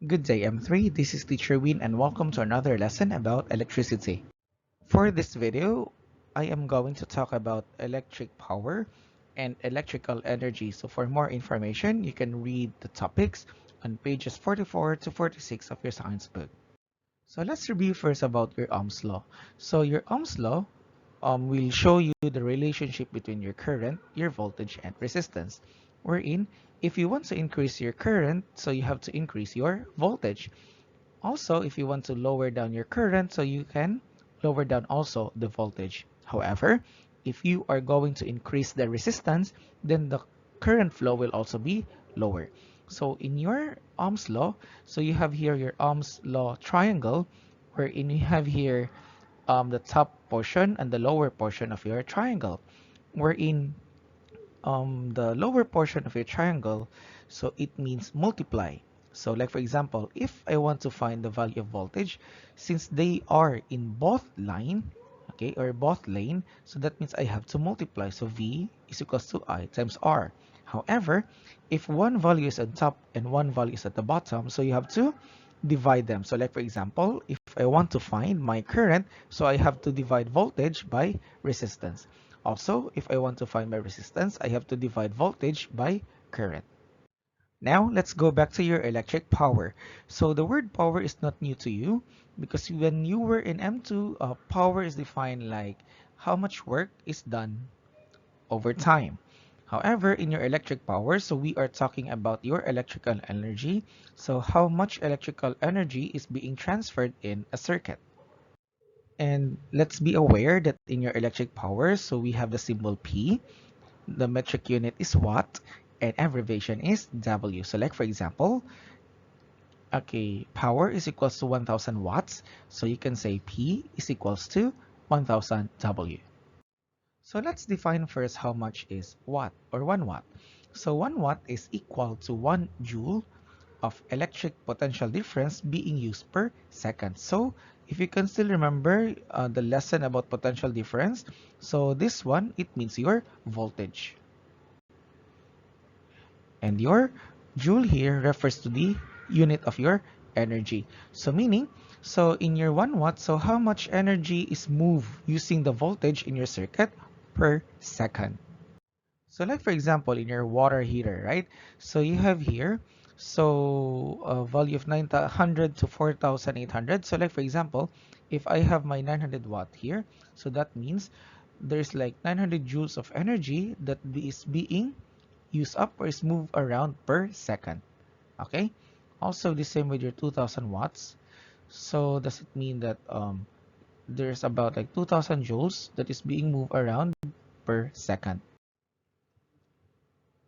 Good day, M3. This is Teacher Win and welcome to another lesson about electricity. For this video, I am going to talk about electric power and electrical energy. So for more information, you can read the topics on pages 44 to 46 of your science book. So let's review first about your Ohm's law. So your Ohm's law will show you the relationship between your current, your voltage, and resistance. Wherein, if you want to increase your current, so you have to increase your voltage. Also, if you want to lower down your current, so you can lower down also the voltage. However, if you are going to increase the resistance, then the current flow will also be lower. So in your Ohm's law, so you have here your Ohm's law triangle, wherein you have here the top portion and the lower portion of your triangle. Wherein the lower portion of your triangle, so it means multiply. So like for example, if I want to find the value of voltage, since they are in both line, okay, or both lane, so that means I have to multiply. So V is equals to I times R. However, if one value is on top and one value is at the bottom, so you have to divide them. So like for example, if I want to find my current, so I have to divide voltage by resistance. Also, if I want to find my resistance, I have to divide voltage by current. Now, let's go back to your electric power. So the word power is not new to you because when you were in M2, power is defined like how much work is done over time. However, in your electric power, so we are talking about your electrical energy. So how much electrical energy is being transferred in a circuit. And let's be aware that in your electric power, so we have the symbol P, the metric unit is watt, and abbreviation is W. So like for example, okay, power is equals to 1000 watts. So you can say P is equals to 1000 W. So let's define first how much is watt or 1 watt. So 1 watt is equal to 1 joule of electric potential difference being used per second. So if you can still remember the lesson about potential difference, so this one, it means your voltage. And your joule here refers to the unit of your energy. So meaning, so in your 1 watt, so how much energy is moved using the voltage in your circuit per second? So like for example, in your water heater, right? So you have here, so a value of 900 to 4,800. So like for example, if I have my 900 watt here, so that means there's like 900 joules of energy that is being used up or is moved around per second. Okay? Also the same with your 2,000 watts. So does it mean that there's about like 2,000 joules that is being moved around per second?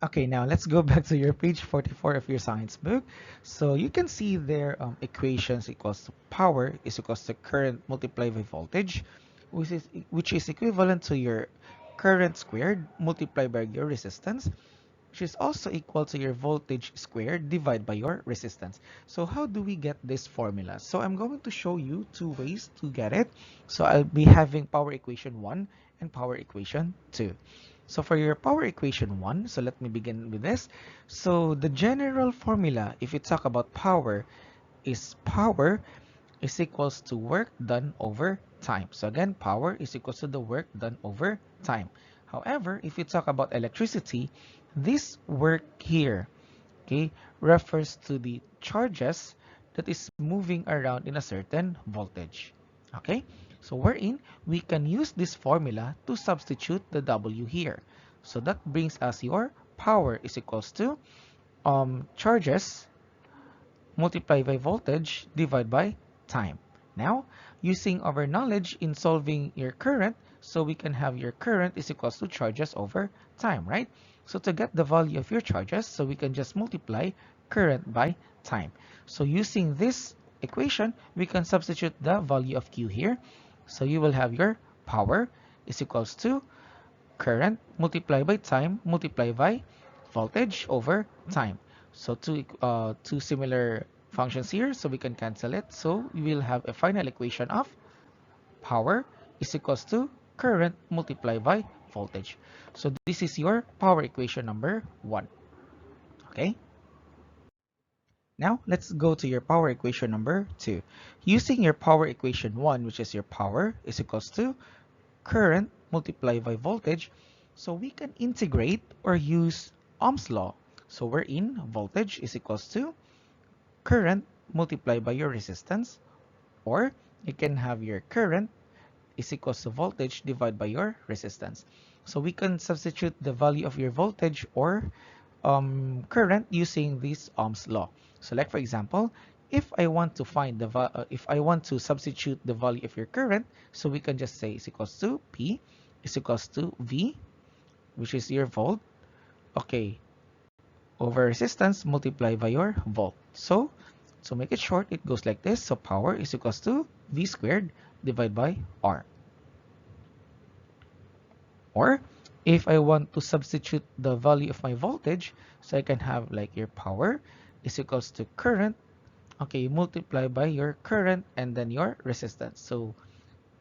Okay, now let's go back to your page 44 of your science book. So you can see there equations equals to power is equals to current multiplied by voltage, which is equivalent to your current squared multiplied by your resistance, which is also equal to your voltage squared divided by your resistance. So how do we get this formula? So I'm going to show you two ways to get it. So I'll be having power equation 1 and power equation 2. So for your power equation 1, so let me begin with this. So the general formula, if you talk about power is equals to work done over time. So again, power is equals to the work done over time. However, if you talk about electricity, this work here, okay, refers to the charges that is moving around in a certain voltage. Okay, so wherein we can use this formula to substitute the W here. So that brings us your power is equals to charges multiplied by voltage divided by time. Now, using our knowledge in solving your current, so we can have your current is equals to charges over time, right? So to get the value of your charges, so we can just multiply current by time. So using this equation, we can substitute the value of Q here. So you will have your power is equals to current multiplied by time multiplied by voltage over time. So two similar functions here, so we can cancel it. So we will have a final equation of power is equals to current multiplied by voltage. So this is your power equation number 1. Okay. Now, let's go to your power equation number 2. Using your power equation 1, which is your power, is equals to current multiplied by voltage. So we can integrate or use Ohm's law. So we're in voltage is equals to current multiplied by your resistance, or you can have your current is equals to voltage divided by your resistance. So we can substitute the value of your voltage or current using this Ohm's law. So like for example, if I want to find if I want to substitute the value of your current, so we can just say is equals to P is equals to V, which is your volt, okay, over resistance multiplied by your volt. So to make it short, it goes like this. So power is equals to V squared divided by R. Or if I want to substitute the value of my voltage, so I can have like your power is equals to current, okay, multiply by your current and then your resistance. So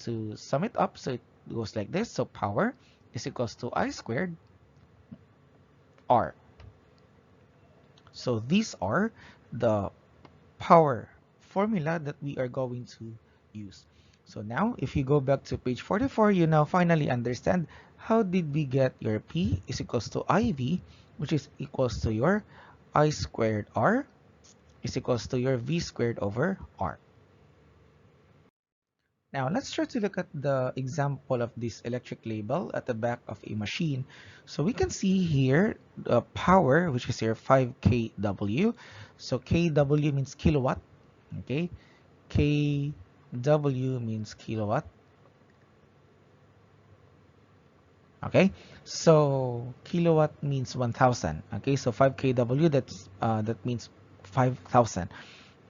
to sum it up, so it goes like this. So power is equals to I squared R. So these are the power formula that we are going to use. So now if you go back to page 44, you now finally understand how did we get your P is equals to IV, which is equals to your I squared R is equals to your V squared over R. Now let's try to look at the example of this electric label at the back of a machine. So we can see here the power, which is here 5 kW. So kW means kilowatt, okay? kW means kilowatt. Okay, so kilowatt means 1000. Okay, so 5 kW, that means 5000.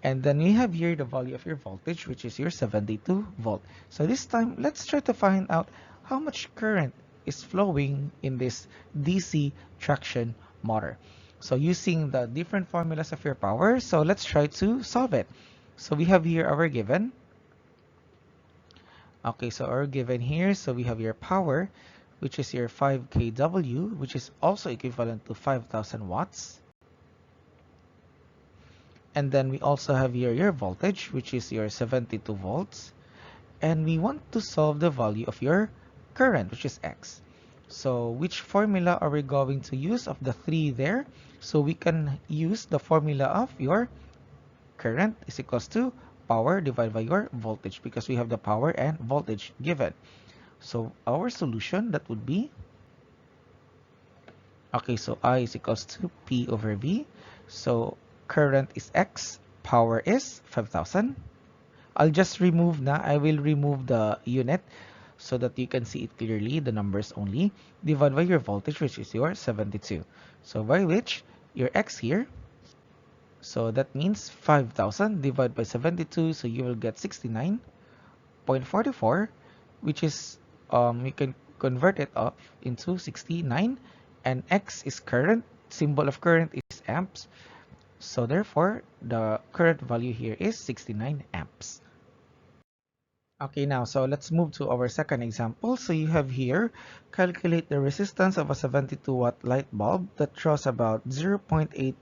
And then we have here the value of your voltage, which is your 72 volt. So this time, let's try to find out how much current is flowing in this DC traction motor. So using the different formulas of your power, so let's try to solve it. So we have here our given. Okay, so our given here, so we have your power, which is your 5 kW, which is also equivalent to 5000 watts. And then we also have here your voltage, which is your 72 volts. And we want to solve the value of your current, which is X. So which formula are we going to use of the three there? So we can use the formula of your current is equals to power divided by your voltage, because we have the power and voltage given. So our solution, that would be, okay, so I is equals to P over V. So current is X, power is 5000. I'll just remove I will remove the unit so that you can see it clearly, the numbers only, divided by your voltage, which is your 72. So by which your X here, so that means 5000 divided by 72, so you will get 69.44, which is, you can convert it up into 69, and X is current, symbol of current is amps, so therefore the current value here is 69 amps. Okay, now so let's move to our second example. So you have here, calculate the resistance of a 72 watt light bulb that draws about 0.8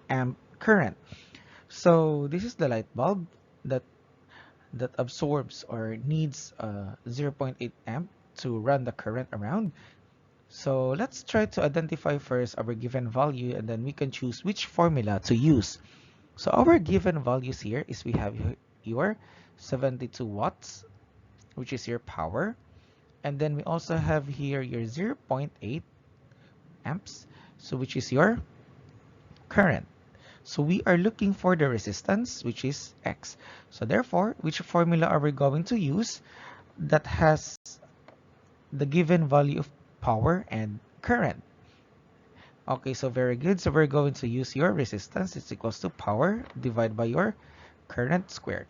amp current. So this is the light bulb that absorbs or needs 0.8 amp to run the current around. So let's try to identify first our given value, and then we can choose which formula to use. So our given values here is we have your 72 watts, which is your power, and then we also have here your 0.8 amps, so which is your current. So we are looking for the resistance, which is X. So therefore, which formula are we going to use that has the given value of power and current? Okay, so very good. So we're going to use your resistance. It's equals to power divided by your current squared.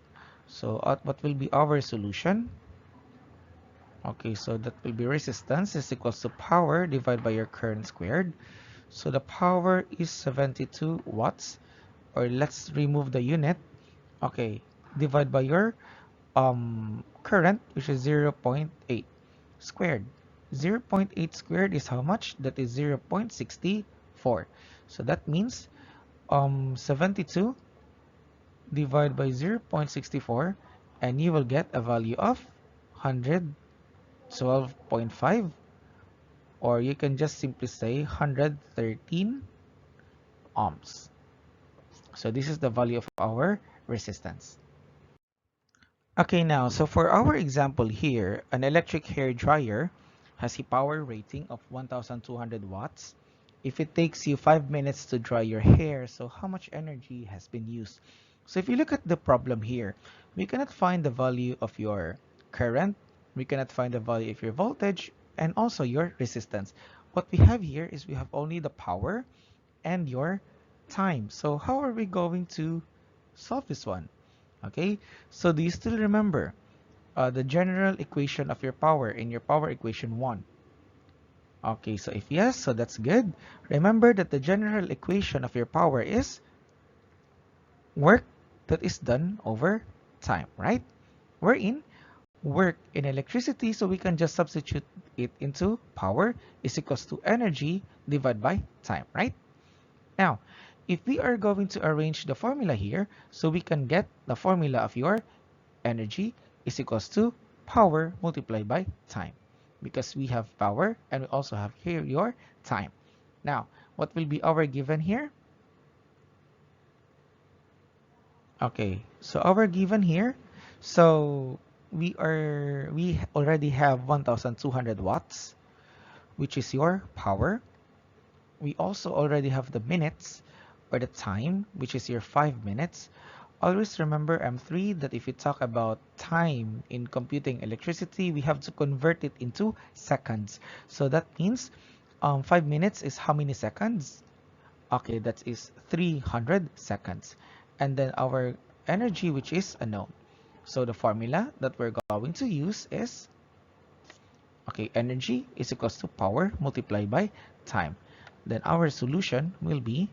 So what will be our solution? Okay, so that will be resistance is equals to power divided by your current squared. So the power is 72 watts, or let's remove the unit. Okay, divide by your current, which is 0.8 squared. 0.8 squared is how much? That is 0.64. So that means 72 divided by 0.64, and you will get a value of 112.5, or you can just simply say 113 ohms. So this is the value of our resistance. Okay, now, so for our example here, an electric hair dryer has a power rating of 1200 watts. If it takes you 5 minutes to dry your hair, so how much energy has been used? So if you look at the problem here, we cannot find the value of your current, we cannot find the value of your voltage, and also your resistance. What we have here is we have only the power and your time. So how are we going to solve this one? Okay, so do you still remember the general equation of your power in your power equation 1? Okay, so if yes, so that's good. Remember that the general equation of your power is work that is done over time, right? We're in work in electricity, so we can just substitute it into power is equals to energy divided by time, right? Now, if we are going to arrange the formula here, so we can get the formula of your energy is equals to power multiplied by time, because we have power and we also have here your time. Now, what will be our given here? Okay, so our given here, so we already have 1200 watts, which is your power. We also already have the minutes or the time, which is your 5 minutes. Always remember, M3, that if you talk about time in computing electricity, we have to convert it into seconds. So that means 5 minutes is how many seconds? Okay, that is 300 seconds. And then our energy, which is unknown. So the formula that we're going to use is, okay, energy is equals to power multiplied by time. Then our solution will be,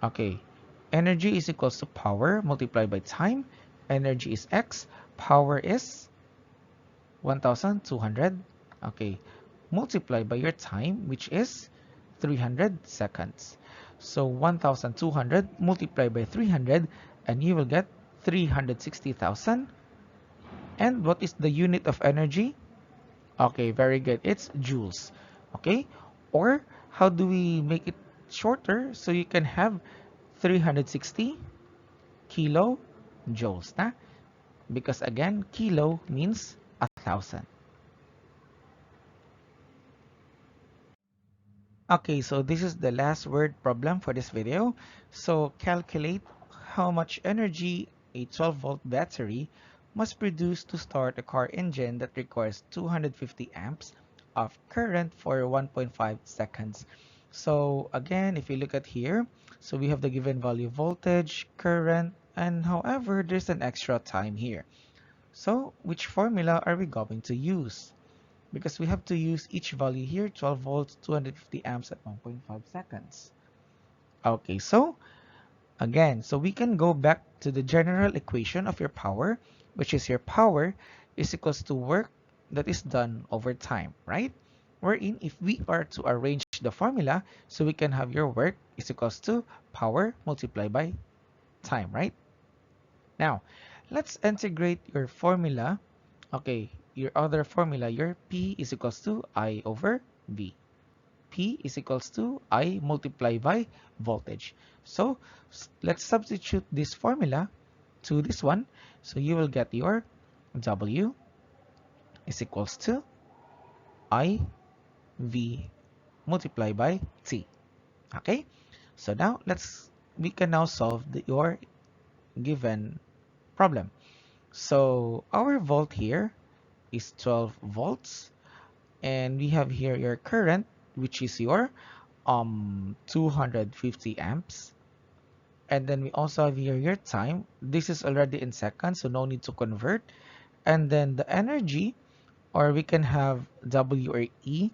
okay, energy is equals to power multiplied by time. Energy is X, power is 1200, okay, multiplied by your time, which is 300 seconds. So 1200 multiplied by 300, and you will get 360,000. And what is the unit of energy? Okay, very good. It's joules. Okay, or how do we make it shorter so you can have 360 kilojoules, na? Because again, kilo means 1,000. Okay, so this is the last word problem for this video. So calculate how much energy a 12-volt battery must produce to start a car engine that requires 250 amps of current for 1.5 seconds. So again, if you look at here, so we have the given value voltage, current, and however, there's an extra time here. So which formula are we going to use? Because we have to use each value here, 12 volts, 250 amps at 1.5 seconds. Okay, so again, so we can go back to the general equation of your power, which is your power is equals to work that is done over time, right? Wherein if we are to arrange the formula, so we can have your work is equals to power multiplied by time, right? Now, let's integrate your formula. Okay, your other formula, your P is equals to I over V. P is equals to I multiplied by voltage. So let's substitute this formula to this one. So you will get your W is equals to I V multiplied by T. Okay, so now we can now solve your given problem. So our volt here is 12 volts, and we have here your current, which is your 250 amps, and then we also have here your time. This is already in seconds, so no need to convert. And then the energy, or we can have W or E,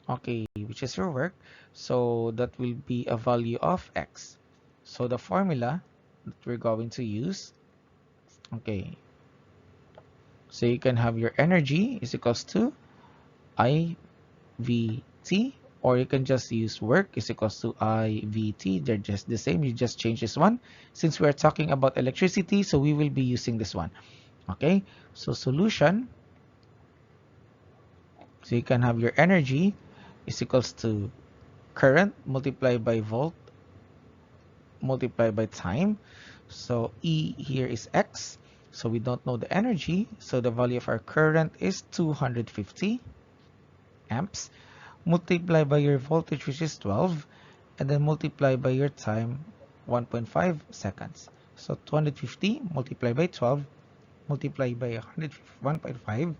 okay, which is your work, so that will be a value of X. So the formula that we're going to use, okay, so you can have your energy is equals to IVT or you can just use work is equals to IVT. They're just the same. You just change this one. Since we're talking about electricity, so we will be using this one. Okay, so solution. So you can have your energy is equals to current multiplied by volt multiplied by time. So E here is X. So we don't know the energy. So the value of our current is 250 amps. Multiply by your voltage, which is 12, and then multiply by your time, 1.5 seconds. So 250 multiplied by 12 multiplied by 1.5.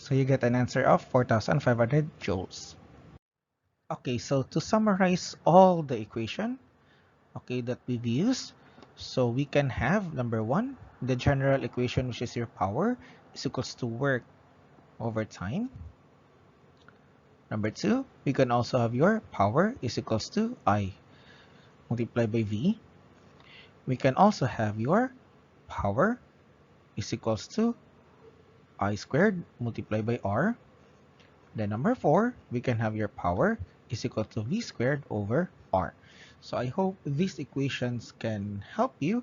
So you get an answer of 4,500 joules. Okay, so to summarize all the equation, okay, that we've used, so we can have number one, the general equation, which is your power is equals to work over time. Number two, we can also have your power is equals to I multiplied by V. We can also have your power is equals to I squared multiplied by R. Then number four, we can have your power is equal to V squared over R. So I hope these equations can help you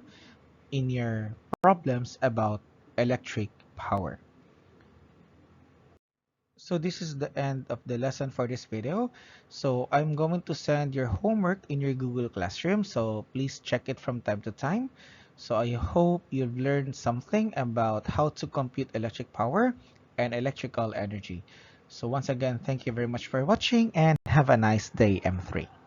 in your problems about electric power. So this is the end of the lesson for this video. So I'm going to send your homework in your Google Classroom. So please check it from time to time. So I hope you've learned something about how to compute electric power and electrical energy. So once again, thank you very much for watching and have a nice day, M3.